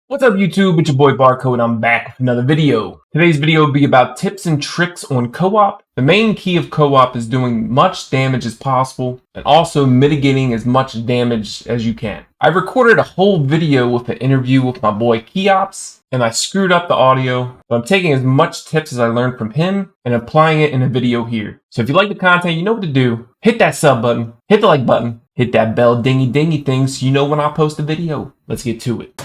What's up YouTube, it's your boy Barcode and I'm back with another video. Today's video will be about tips and tricks on co-op. The main key of co-op is doing much damage as possible and also mitigating as much damage as you can. I recorded a whole video with an interview with my boy Keops and I screwed up the audio, but I'm taking as much tips as I learned from him and applying it in a video here. So if you like the content, you know what to do. Hit that sub button, hit the like button, hit that bell dingy dingy thing so you know when I post a video. Let's get to it.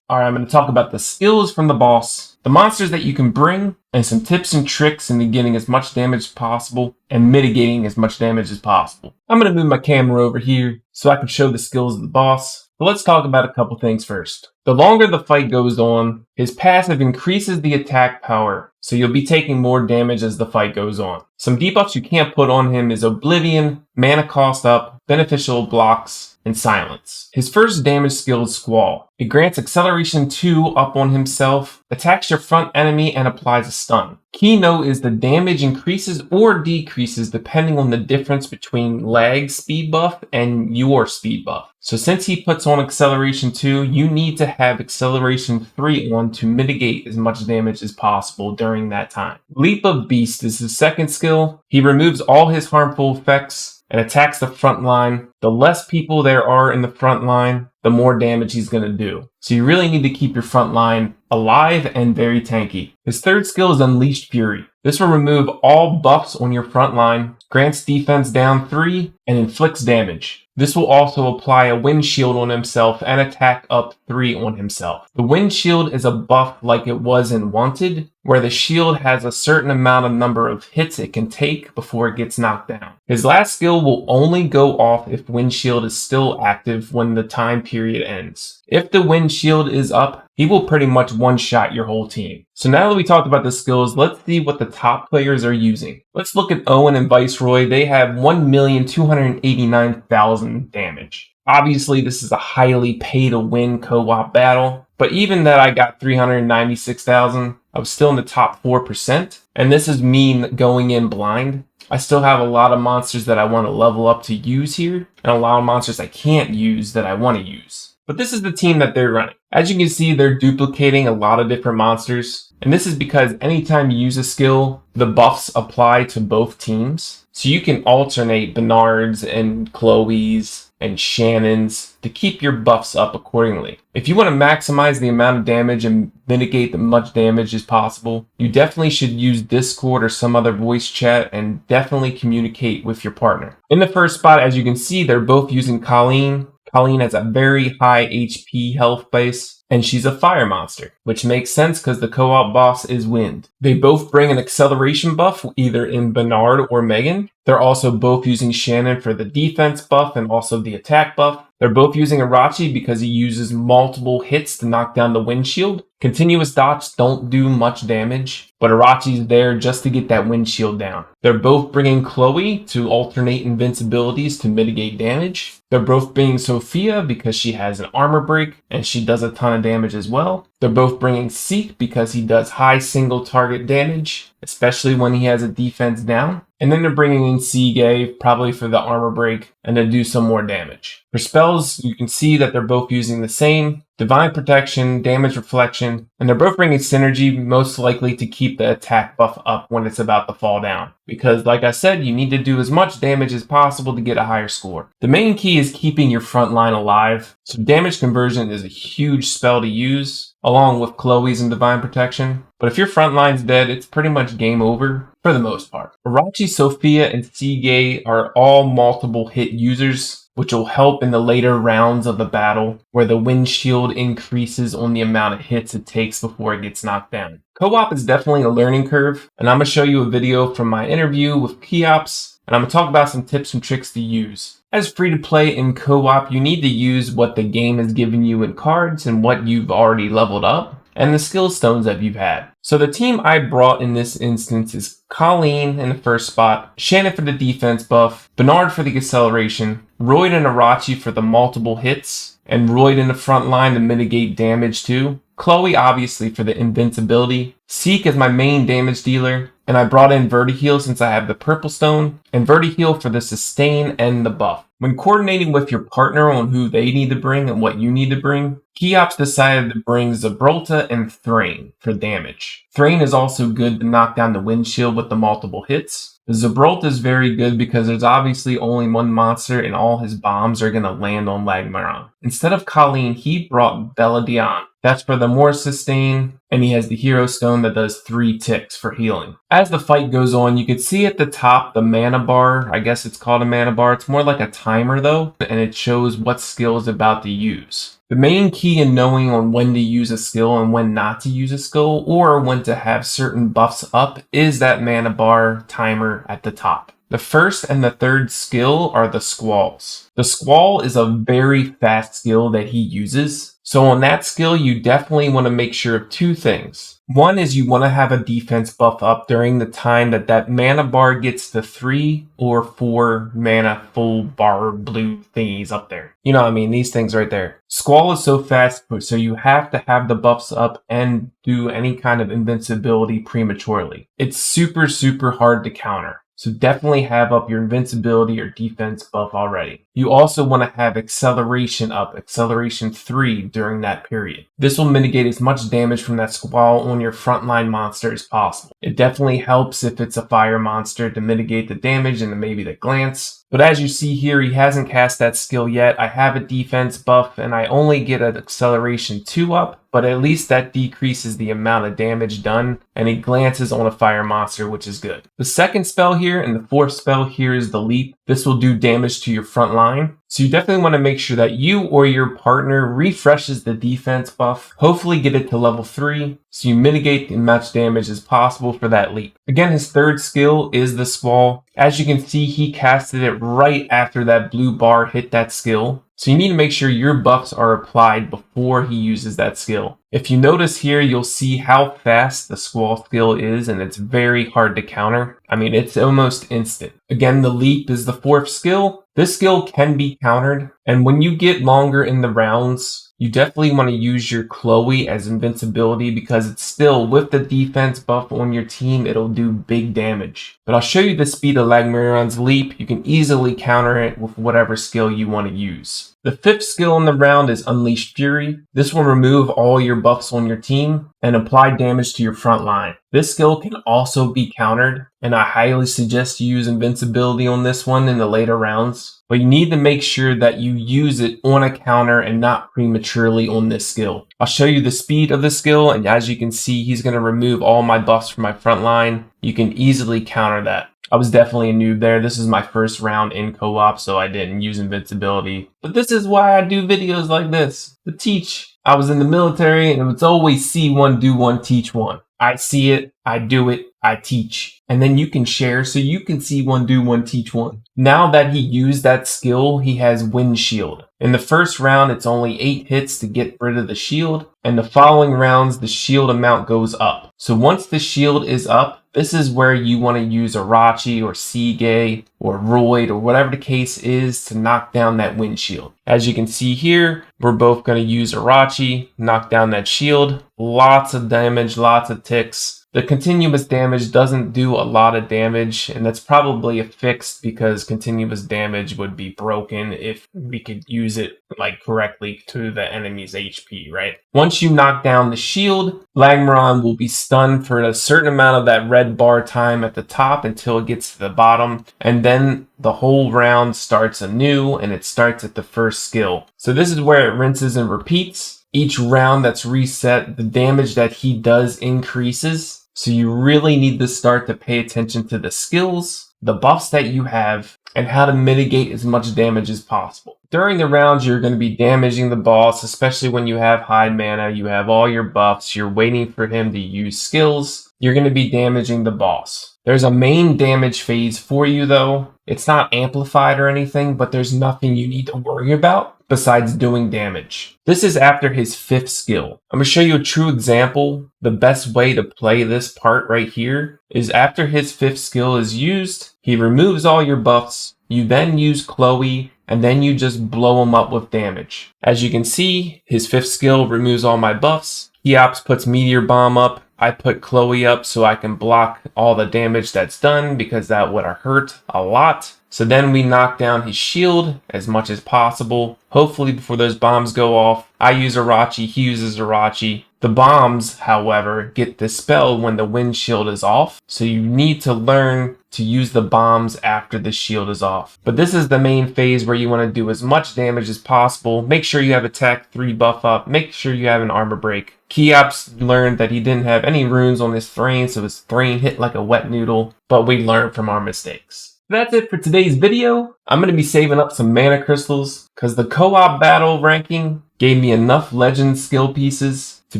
Alright, I'm going to talk about the skills from the boss, the monsters that you can bring, and some tips and tricks in getting as much damage as possible and mitigating as much damage as possible. I'm going to move my camera over here so I can show the skills of the boss. But let's talk about a couple things first. The longer the fight goes on, his passive increases the attack power, so you'll be taking more damage as the fight goes on. Some debuffs you can't put on him is Oblivion, Mana Cost Up, Beneficial Blocks, and Silence. His first damage skill is Squall. It grants Acceleration 2 up on himself, attacks your front enemy, and applies a stun. Keynote is the damage increases or decreases depending on the difference between lag speed buff and your speed buff. So since he puts on Acceleration 2, you need to have Acceleration 3 on to mitigate as much damage as possible during that time. Leap of Beast is his second skill. He removes all his harmful effects and attacks the front line. The less people there are in the front line, the more damage he's going to do. So you really need to keep your front line alive and very tanky. His third skill is Unleashed Fury. This will remove all buffs on your front line, grants defense down 3, and inflicts damage. This will also apply a wind shield on himself and attack up 3 on himself. The wind shield is a buff like it was in Wanted, where the shield has a certain amount of number of hits it can take before it gets knocked down. His last skill will only go off if wind shield is still active when the time period ends. If the wind shield is up, he will pretty much one-shot your whole team. So now that we talked about the skills, let's see what the top players are using. Let's look at Owen and Viceroy. They have 1,289,000 damage. Obviously, this is a highly pay-to-win co-op battle, but even that I got 396,000, I was still in the top 4%, and this is me going in blind. I still have a lot of monsters that I want to level up to use here, and a lot of monsters I can't use that I want to use. But this is the team that they're running. As you can see, they're duplicating a lot of different monsters. And this is because anytime you use a skill, the buffs apply to both teams. So you can alternate Bernard's and Chloe's and Shannon's to keep your buffs up accordingly. If you want to maximize the amount of damage and mitigate as much damage as possible, you definitely should use Discord or some other voice chat and definitely communicate with your partner. In the first spot, as you can see, they're both using Colleen. Colleen has a very high HP health base, and she's a fire monster, which makes sense because the co-op boss is wind. They both bring an acceleration buff, either in Bernard or Megan. They're also both using Shannon for the defense buff and also the attack buff. They're both using Arachi because he uses multiple hits to knock down the windshield. Continuous dots don't do much damage, but Arachi's there just to get that windshield down. They're both bringing Chloe to alternate invincibilities to mitigate damage. They're both bringing Sophia because she has an armor break and she does a ton of damage as well. They're both bringing Seek because he does high single target damage, especially when he has a defense down. And then they're bringing in Seagay, probably for the armor break, and to do some more damage. For spells, you can see that they're both using the same. Divine Protection, Damage Reflection, and they're both bringing Synergy, most likely to keep the attack buff up when it's about to fall down. Because like I said, you need to do as much damage as possible to get a higher score. The main key is keeping your front line alive, so Damage Conversion is a huge spell to use, along with Chloe's and Divine Protection. But if your front line's dead, it's pretty much game over for the most part. Arachi, Sophia, and Seagay are all multiple hit users, which will help in the later rounds of the battle, where the wind shield increases on the amount of hits it takes before it gets knocked down. Co-op is definitely a learning curve, and I'm going to show you a video from my interview with Keops, and I'm going to talk about some tips and tricks to use. As free-to-play in co-op, you need to use what the game has given you in cards and what you've already leveled up. and the skill stones that you've had. So the team I brought in this instance is Colleen in the first spot, Shannon for the defense buff, Bernard for the acceleration, Royd and Arachi for the multiple hits, and Royd in the front line to mitigate damage too. Chloe obviously for the invincibility, Seek is my main damage dealer, and I brought in Vertiheal since I have the purple stone, and Vertiheal for the sustain and the buff. When coordinating with your partner on who they need to bring and what you need to bring, Keops decided to bring Zabrolta and Thrain for damage. Thrain is also good to knock down the windshield with the multiple hits. Zabrolta is very good because there's obviously only one monster and all his bombs are going to land on Lagmaron. Instead of Colleen, he brought Beladion. That's for the more sustain, and he has the hero stone that does 3 ticks for healing. As the fight goes on, you can see at the top the mana bar. I guess it's called a mana bar. It's more like a timer though, and it shows what skill is about to use. The main key in knowing on when to use a skill and when not to use a skill, or when to have certain buffs up, is that mana bar timer at the top. The first and the third skill are the squalls. The squall is a very fast skill that he uses. So on that skill, you definitely want to make sure of 2 things. One is you want to have a defense buff up during the time that mana bar gets to 3 or 4 mana full bar blue thingies up there. You know what I mean? These things right there. Squall is so fast, so you have to have the buffs up and do any kind of invincibility prematurely. It's super, super hard to counter. So definitely have up your invincibility or defense buff already. You also want to have acceleration up, acceleration 3 during that period. This will mitigate as much damage from that squall on your frontline monster as possible. It definitely helps if it's a fire monster to mitigate the damage and maybe the glance. But as you see here, he hasn't cast that skill yet. I have a defense buff and I only get an acceleration 2 up, but at least that decreases the amount of damage done and he glances on a fire monster, which is good. The second spell here and the fourth spell here is the leap. This will do damage to your front line. So you definitely want to make sure that you or your partner refreshes the defense buff, hopefully get it to level 3, so you mitigate as much damage as possible for that leap. Again, his third skill is the squall. As you can see, he casted it right after that blue bar hit that skill. So you need to make sure your buffs are applied before he uses that skill. If you notice here, you'll see how fast the squall skill is, and it's very hard to counter. I mean, it's almost instant. Again, the leap is the fourth skill. This skill can be countered, and when you get longer in the rounds, you definitely want to use your Chloe as invincibility because it's still, with the defense buff on your team, it'll do big damage. But I'll show you the speed of Lagmaron's leap. You can easily counter it with whatever skill you want to use. The fifth skill in the round is Unleash Fury. This will remove all your buffs on your team and apply damage to your front line. This skill can also be countered, and I highly suggest you use invincibility on this one in the later rounds. But you need to make sure that you use it on a counter and not prematurely on this skill. I'll show you the speed of the skill, and as you can see, he's going to remove all my buffs from my front line. You can easily counter that. I was definitely a noob there. This is my first round in co-op, so I didn't use invincibility. But this is why I do videos like this, to teach. I was in the military, and it's always see one, do one, teach one. I see it, I do it, I teach. And then you can share so you can see one, do one, teach one. Now that he used that skill, he has Windshield. In the first round, it's only 8 hits to get rid of the shield. And the following rounds, the shield amount goes up. So once the shield is up, this is where you want to use Arachi or Seagay or Royd or whatever the case is to knock down that windshield. As you can see here, we're both going to use Arachi, knock down that shield. Lots of damage, lots of ticks. The continuous damage doesn't do a lot of damage, and that's probably a fix because continuous damage would be broken if we could use it correctly to the enemy's HP, right? Once you knock down the shield, Lagmaron will be stunned for a certain amount of that red bar time at the top until it gets to the bottom, and then the whole round starts anew, and it starts at the first skill. So this is where it rinses and repeats. Each round that's reset, the damage that he does increases. So you really need to start to pay attention to the skills, the buffs that you have, and how to mitigate as much damage as possible. During the rounds, you're going to be damaging the boss, especially when you have high mana, you have all your buffs, you're waiting for him to use skills, you're going to be damaging the boss. There's a main damage phase for you though. It's not amplified or anything, but there's nothing you need to worry about. besides doing damage. This is after his 5th skill. I'm going to show you a true example. The best way to play this part right here is after his 5th skill is used, he removes all your buffs. You then use Chloe, and then you just blow him up with damage. As you can see, his 5th skill removes all my buffs. Keops puts Meteor Bomb up. I put Chloe up so I can block all the damage that's done because that would have hurt a lot. So then we knock down his shield as much as possible. Hopefully before those bombs go off. I use Irachi, he uses Irachi. The bombs, however, get dispelled when the wind shield is off. So you need to learn to use the bombs after the shield is off. But this is the main phase where you want to do as much damage as possible. Make sure you have attack 3 buff up. Make sure you have an armor break. Keops learned that he didn't have any runes on his Thrain, so his Thrain hit like a wet noodle. But we learned from our mistakes. That's it for today's video. I'm going to be saving up some mana crystals because the co-op battle ranking gave me enough legend skill pieces to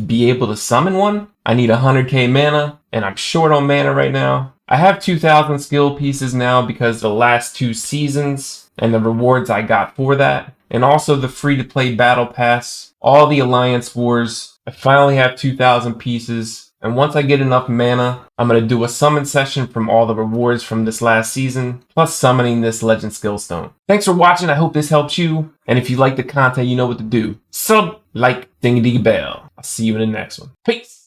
be able to summon one. I need 100k mana and I'm short on mana right now. I have 2,000 skill pieces now because the last 2 seasons and the rewards I got for that, and also the free-to-play battle pass, all the alliance wars. I finally have 2,000 pieces. And once I get enough mana, I'm going to do a summon session from all the rewards from this last season, plus summoning this legend skill stone. Thanks for watching. I hope this helps you. And if you like the content, you know what to do. Sub, like, ding-a-ding bell. I'll see you in the next one. Peace.